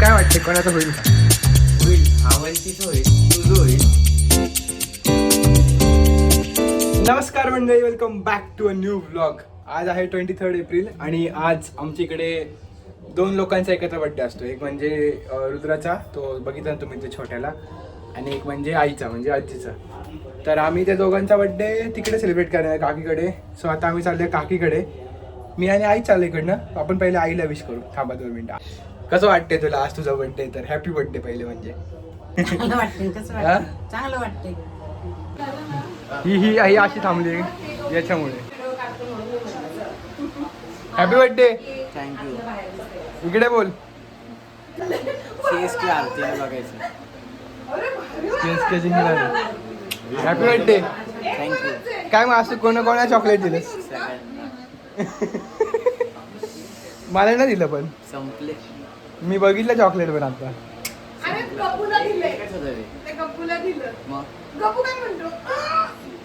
काय वाटते कोणाचं होईल का? होईल, आवडतीच होईल, तुझं होईल. नमस्कार मंडळी, welcome back to a new vlog. आज आहे 23 एप्रिल आणि आज आमच्या इकडे दोन लोकांचा एकत्र बड्डे असतो. एक म्हणजे रुद्राचा, तो बघितला ना तुम्ही ते छोट्याला, आणि एक म्हणजे आईचा म्हणजे आजीचा. तर आम्ही त्या दोघांचा बड्डे तिकडे सेलिब्रेट करणार आहे काकीकडे. सो आता आम्ही चाललोय काकीकडे. मी आणि आई चाललो इकडनं. आपण पहिले आईला विश करू. थांबा 2 मिनिटं. कसं वाटते तुला आज तुझा बड्डे? तर हॅपी बड्डे पहिले म्हणजे. चांगलं वाटतंय. कसं वाटतं? चांगलं वाटतंय. ही अशी थांबली याच्यामुळे. Happy birthday. थँक्यू. इकडे बोल. CSK आरती बघायचं. Happy birthday. थँक्यू. काय मग असं कोणा चॉकलेट दिलं? मला नाही दिलं पण. संपले. मी बघितलं चॉकलेट पण आता. अरे गप्पूला दिले. ते गप्पूला दिलं. मग गप्पू काय म्हणतो?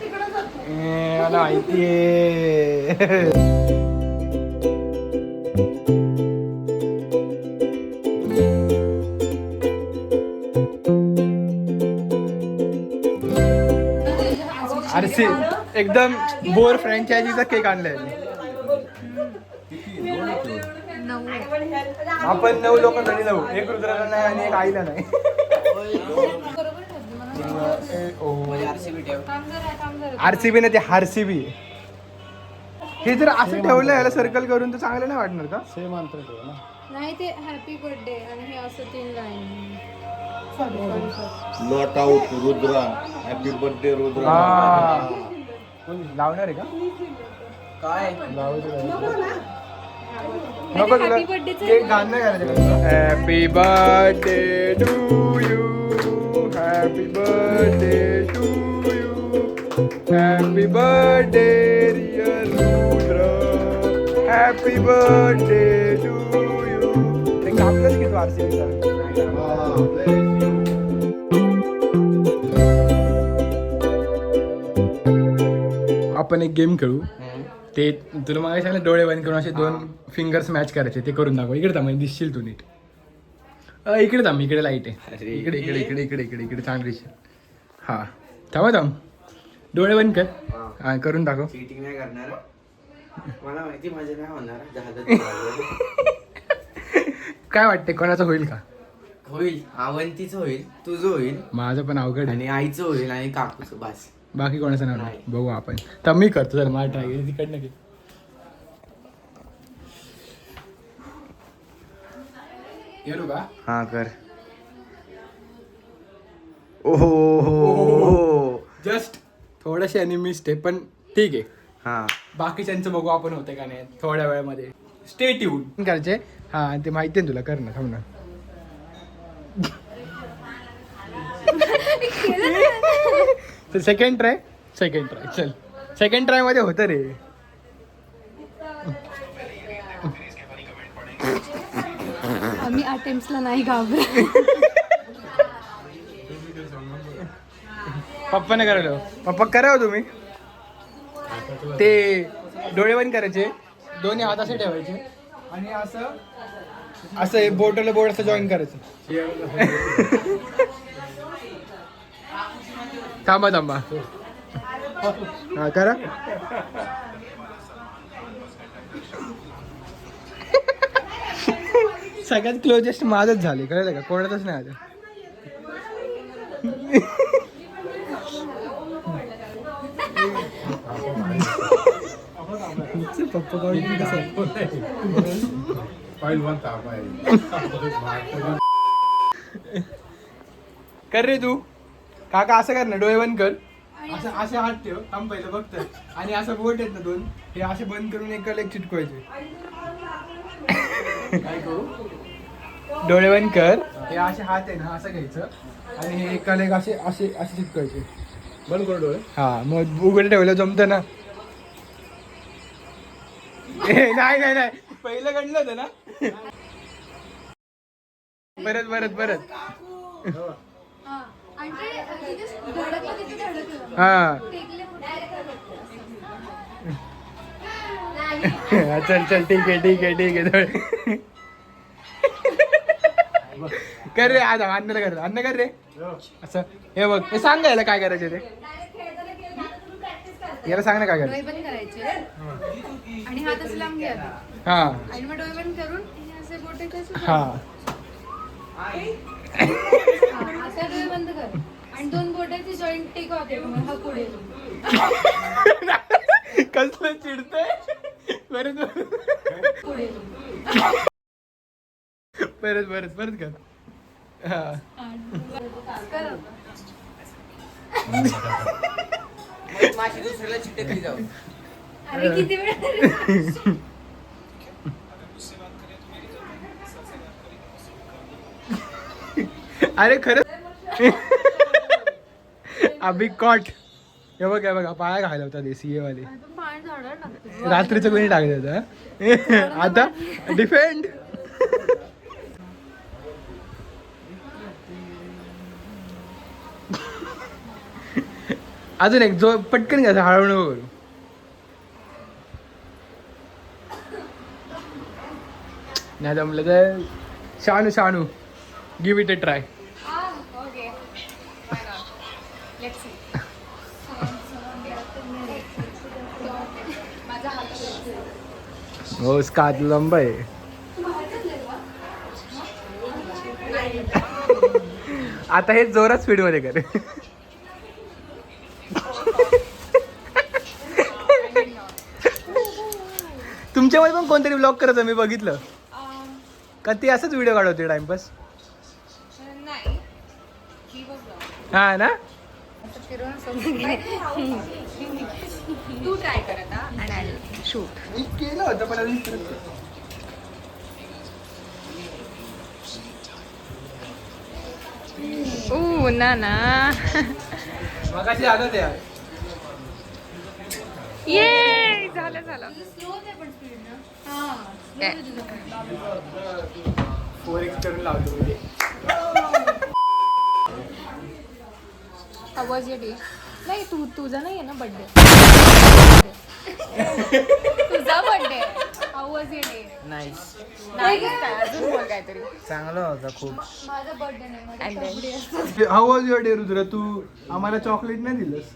तिकडे जातो. मला माहितीये. अरे एकदम बोर फ्रँचायझीचा केक आणलाय. आपण 9 लोकांसाठी 9. एक रुद्राला नाही आणि एक आईला नाही. RCB नाही, ते RCB. हे जर असं ठेवलं याला सर्कल करून तर चांगलं नाही वाटणार का? सेम अंतर ठेव ना. नाही ते हॅपी बर्थडे आणि हे असं 3 लाईन. लॉट आउट रुद्रा. Happy birthday Rudra. लावणार आहे का? काय नको तुला केक गाणं करायचं. Happy birthday to you. Happy birthday to you. Happy birthday dear Rudra. Happy birthday to you. ते कापलंच की तू RCBचा. आपण एक गेम खेळू. ते तुला मग सांगितलं डोळे बंद करून असे 2 फिंगर्स मॅच करायचे. ते करून दाखव. इकडे थांब, दिसशील तू नीट. इकडे थांब, इकडे लाईट आहे. इकडे इकडे इकडे इकडे इकडे इकडे चांगली दिसशील. हां थांब. डोळे बंद कर. हां करून दाखव. चीटिंग नाही करणार. मला माहिती माझं नाही होणार. काय वाटते कोणाचं होईल का? होईल, आवडतीच होईल, तुझं होईल, माझं पण अवघड आहे. आणि आईचं होईल आणि काकूचं. बस. बाकी कोणाचं नाव नाही. नाही. बघू आपण. तर मी करतो. जर मला ट्राय केली तिकडनं घे. येऊ का? हा कर. ओहो जस्ट थोडंशी अनिमिस्ट आहे पण ठीक आहे. हा बाकीच्यांचं बघू आपण होते का नाही थोड्या वेळामध्ये. स्टे ट्यून करायचे. हा ते माहिती आहे तुला. कर ना, थांब ना. तर सेकंड ट्राय चल. सेकंड ट्राय मध्ये होतं रे. आम्ही अटेम्प्ट्सला नाही घाबरत. पप्पाने करायला. पप्पा करा हो तुम्ही. ते डोळे बंद करायचे. दोन्ही हात असे ठेवायचे आणि असं बोटला बोट असं जॉईन करायचं. थांबा. हा करा. सगळ्यात क्लोजेस्ट माझंच झाले. कळलं का? कोणातच नाही आलं. पप्पा कर रे तू. काका असं कर ना, डोळे बंद कर. असं असे हात ठेव. थांब पहिलं बघत. आणि असं बोट आहेत ना 2, हे असे बंद करून एकाला एक चिटकवायचे. काय करू? डोळे बंद कर. हे असे हात आहे ना असं घ्यायचं आणि हे एकाला एक असे असे असे चिटकवायचे. बंद कर डोळे. हा मग उघडे ठेवलं जमतं ना. नाही पहिलं घडलं होतं ना. परत हा चल ठीक आहे कर रे आज अन्नाला कर अन्न कर रे असं हे बघ हे सांग याला काय करायचं ते याला सांग ना काय डोळे करायचं बंद करायचे आणि हात असं लांब घ्या हा आणि मग डोळे बंद करून हे असे बोटे कसे हा असा डोळे बंद कर आणि दोन बोटाचे जॉईंट टेक होते हा पुढे कसलं चिडतंय परत पुढे परत परत परत कर हा कर माझी दुसऱ्याला चिटकली जाऊ. अरे किती वेळ अरे खरंच अभि कॉट हे बघ पाया घायला होता देसी वाले पाणी झाडावर टाकतो रात्रीचं कोणी टाकलं होतं आता डिफेंड अजून एक जो पटकन घ्यायचा हळू नको करू नाही जमलं तर Shanu Shanu give it a try okay let's see माझा हात हो उसका हात लंबा आहे आता हे जोरात स्पीड मध्ये कर तुमच्यामध्ये पण कोणतरी ब्लॉग करत मी बघितलं का ते असंच व्हिडिओ काढवते टाइमपास नाही हा ना तू ट्राय कर आता आणि शूट केलं होतं पण अजून ना ना मगाशी आलं ते यार ये झालं झालं फोर एक्स करून लावतो म्हणजे आवाज ये नाही तुझा नाही आहे ना बर्थडे तुझा बर्थडे आवाज ये नाही नाही काय अजून बोल काहीतरी चांगला होता खूप. माझा बर्थडे नाही माझा birthday असतो. How was your day Rudra तू आम्हाला चॉकलेट नाही दिलंस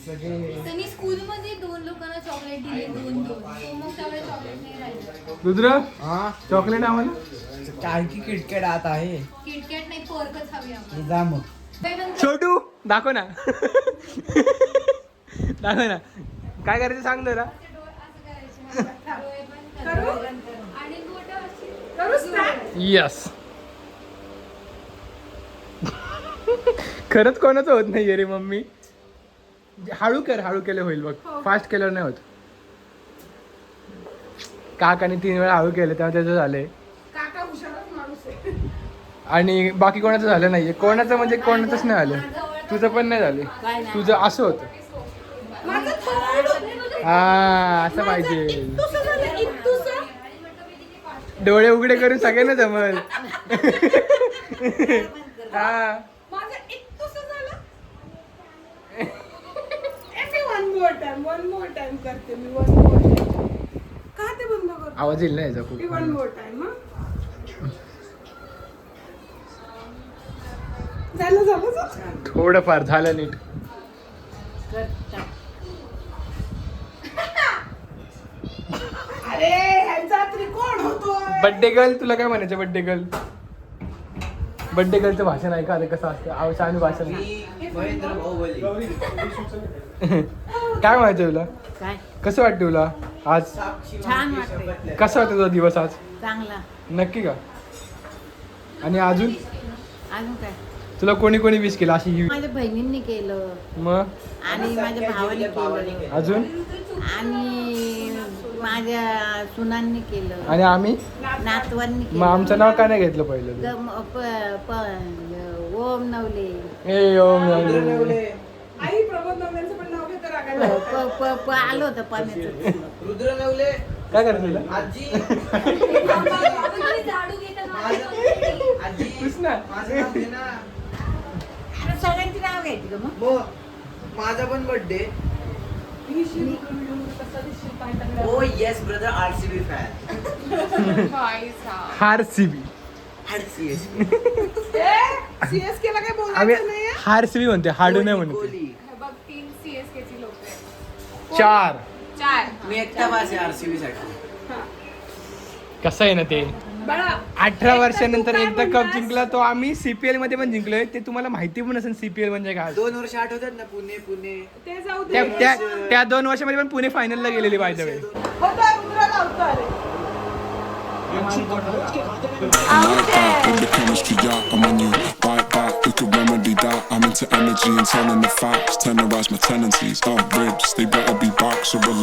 त्यांनी स्कूलमध्ये 2 लोकांना चॉकलेट दिले 2 तो मग त्यावेळेस चॉकलेट नाही राहिलं रुद्र हा चॉकलेट आम्हाला काय की किटकॅट आत आहे. किटकॅट नाही पर्कच हवी आम्हाला जा मग. काय म्हणतो? छोटू दाखव ना दाखव ना काय करायचं सांग जरा डोळे बंद कर. आणि बोटं अशी. यस खरंच कोणाचं होत नाहीये रे मम्मी हळू केलं होईल बघ फास्ट केलं नाही होत काकाने 3 वेळा हळू केलं तेव्हा त्याचं झालंय आणि बाकी कोणाचं झालं नाहीये कोणाचं म्हणजे कोणाचंच नाही झालं तुझं पण नाही झालं तुझं असं होतं हा असं पाहिजे डोळे उघडे करून सगळ्यांना जमल हा वन मोर टाइम करते मी वन मोर टाइम का ते बंद करतो आवाज येईल ना याचा खूप वन मोर टाइम झालं थोडंफार झालं नीट अरे ह्यांचा त्रिकोण होतो बड्डे गर्ल तुला काय म्हणायचं बड्डे गर्लचं भाषण ऐका आता कसं असतं शानू भाषण महेंद्र बाहुबली. काय म्हणायचं तुला काय कसं वाटतं तुला आज छान वाटते कसं वाटतं तुझा दिवस आज चांगला नक्की का आणि अजून अजून काय तुला कोणी कोणी विश केलं अशी ही माझ्या बहिणींनी केलं मग आणि माझ्या भावाने केलं अजून आणि माझ्या सुनांनी केलं आणि आम्ही नातवांनी मग आमचं नाव का नाही घेतलं पहिलं ओम नवले ए ओम रुद्र नवले. आई प्रबोध नवल्यांचं पण नाव घेतं आलं होतं पाण्याचं रुद्र नवले. काय करत तुला आजी झाडू घेताना आजी तूच ना माझं नाव घे ना. सगळ्यांची नाव घ्यायची का मग मग माझा पण बर्थडे. ओ येस ब्रदर आरसीबी फॅन. हार सीबी सीएसके ला काय आम्ही बोलायचं नाही हारसवी म्हणते हाडू नाही म्हणते कोहली. बघ 3 CSK ची लोक आहेत. 4 4 मी एकटा पास आहे आरसीबी साठी. कसं आहे ना ते बाळा 18 वर्षानंतर तू काय एकदा कप बोललास? जिंकला तो आम्ही सीपीएल मध्ये पण जिंकलोय ते तुम्हाला माहिती पण असेल सीपीएल म्हणजे काय 2 वर्ष आठवतात ना पुणे ते जाऊ त्या दे त्या त्या 2 वर्षामध्ये पण पुणे फायनलला गेलेली बाय द वे होता रुद्र लावतो अरे With the chemistry, yeah, I'm on you. Bite back, we could remedy that. I'm into energy and telling the facts. Tenderize my tendencies. Ribs, they better be box or a lot.